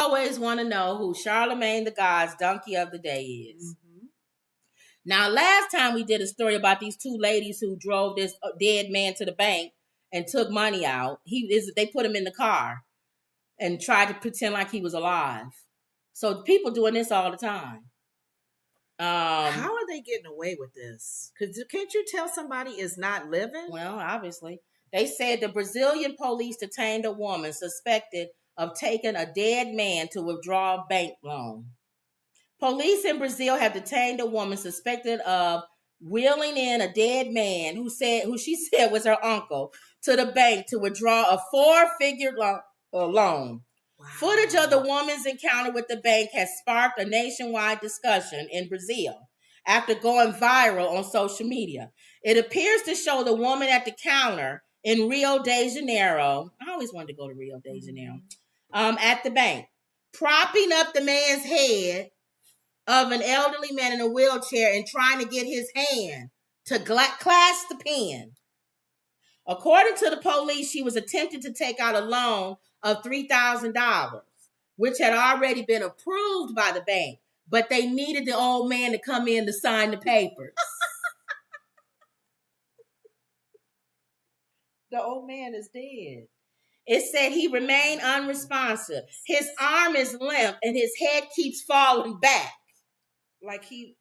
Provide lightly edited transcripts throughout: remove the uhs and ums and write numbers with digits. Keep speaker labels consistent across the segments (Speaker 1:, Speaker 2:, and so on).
Speaker 1: always want to know who Charlemagne the God's donkey of the day is. Mm-hmm. Now, last time we did a story about these two ladies who drove this dead man to the bank and took money out. They put him in the car and tried to pretend like he was alive. So people doing this all the time.
Speaker 2: How are they getting away with this? Because can't you tell somebody is not living?
Speaker 1: Well, obviously. They said the Brazilian police detained a woman suspected of taking a dead man to withdraw a bank loan. Police in Brazil have detained a woman suspected of wheeling in a dead man who she said was her uncle to the bank to withdraw a 4-figure loan. Wow. Footage of the woman's encounter with the bank has sparked a nationwide discussion in Brazil after going viral on social media. It appears to show the woman at the counter in Rio de Janeiro. I always wanted to go to Rio de Janeiro. At the bank, propping up the man's head of an elderly man in a wheelchair and trying to get his hand to clasp the pen. According to the police, she was attempting to take out a loan of $3,000, which had already been approved by the bank, but they needed the old man to come in to sign the papers.
Speaker 2: The old man is dead.
Speaker 1: It said he remained unresponsive. His arm is limp and his head keeps falling back.
Speaker 2: Like he...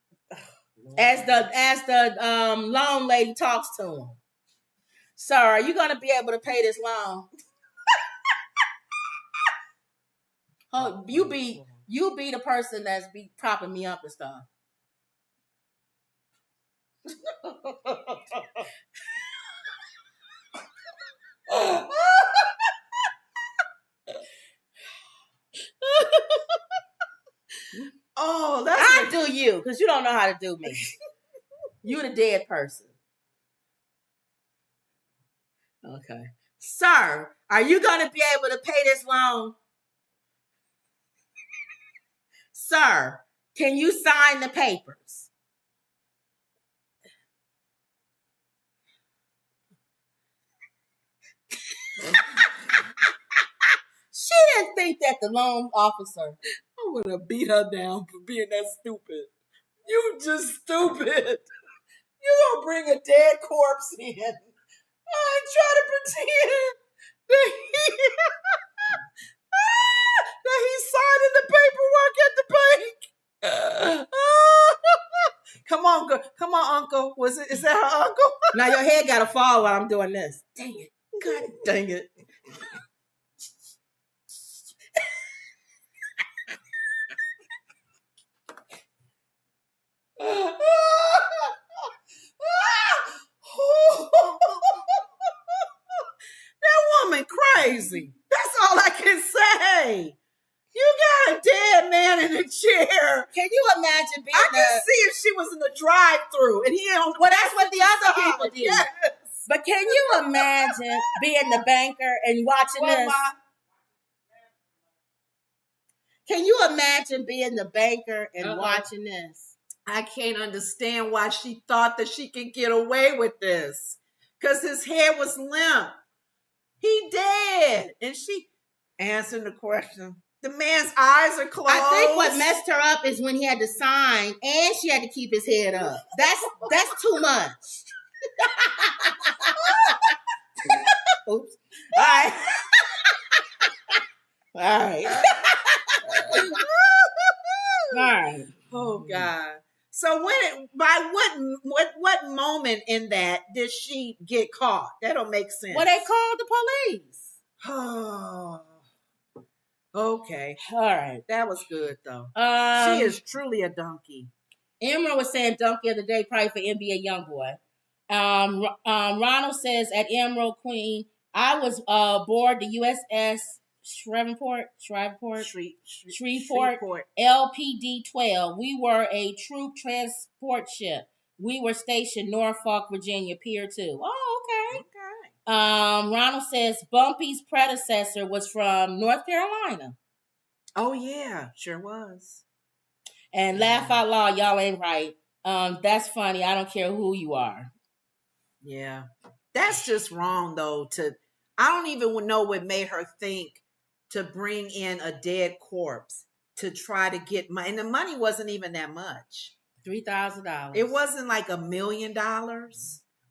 Speaker 1: As the loan lady talks to him. Sir, are you going to be able to pay this loan? Oh, you be the person that's be propping me up and stuff.
Speaker 2: Oh, that's
Speaker 1: I do you, because you don't know how to do me. You the dead person. Okay. Sir, are you going to be able to pay this loan? Sir, can you sign the papers? She didn't think that the loan officer...
Speaker 2: I would have beat her down for being that stupid. You just stupid. You gonna bring a dead corpse in. I try to pretend that he's signing the paperwork at the bank. Come on, Uncle. Is that her uncle?
Speaker 1: Now your head gotta fall while I'm doing this.
Speaker 2: Dang it. God dang it. That woman crazy. That's all I can say. You got a dead man in a chair.
Speaker 1: Can you imagine being
Speaker 2: I can see if she was in the drive-thru and he on the...
Speaker 1: Well, that's what the other people did.
Speaker 2: Yes.
Speaker 1: But can you imagine being the banker and watching this? Can you imagine being the banker and watching this?
Speaker 2: I can't understand why she thought that she could get away with this. Because his head was limp. He dead. And she answered the question. The man's eyes are closed.
Speaker 1: I think what messed her up is when he had to sign and she had to keep his head up. That's too much. Oops. All right. All right. All right.
Speaker 2: Oh God. So by what moment in that did she get caught? That don't make sense.
Speaker 1: Well, they called the police.
Speaker 2: Oh. Okay.
Speaker 1: All right.
Speaker 2: That was good though. She is truly a donkey.
Speaker 1: Emerald was saying donkey of the day probably for NBA Youngboy. Ronald says at Emerald Queen, I was aboard the USS Shreveport, LPD-12. We were a troop transport ship. We were stationed Norfolk, Virginia, Pier 2. Oh, okay. Ronald says Bumpy's predecessor was from North Carolina.
Speaker 2: Oh, yeah. Sure was.
Speaker 1: And laugh out loud, y'all ain't right. That's funny. I don't care who you are.
Speaker 2: Yeah. That's just wrong, though. I don't even know what made her think to bring in a dead corpse to try to get money. And the money wasn't even that much.
Speaker 1: $3,000.
Speaker 2: It wasn't like $1 million,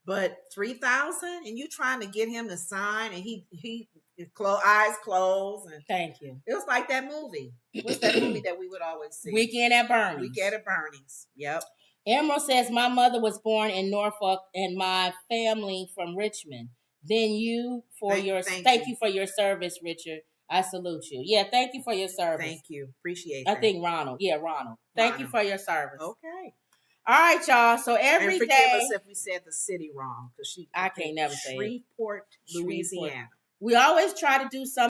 Speaker 2: but 3,000, and you trying to get him to sign, and he eyes closed. And
Speaker 1: thank you.
Speaker 2: it was like that movie. What's that movie that we would always see?
Speaker 1: Weekend at Bernie's.
Speaker 2: Weekend at Bernie's. Yep.
Speaker 1: Emerald says, my mother was born in Norfolk and my family from Richmond. Then you for thank you for your service, Richard. I salute you. Yeah, thank you for your service.
Speaker 2: Thank you. Appreciate
Speaker 1: I
Speaker 2: that.
Speaker 1: think Ronald. Yeah, Ronald. Thank you for your service.
Speaker 2: Okay.
Speaker 1: All right, y'all. So every
Speaker 2: and
Speaker 1: day.
Speaker 2: Forgive us if we said the city wrong, because
Speaker 1: I can't never say it.
Speaker 2: Shreveport, Louisiana.
Speaker 1: We always try to do something.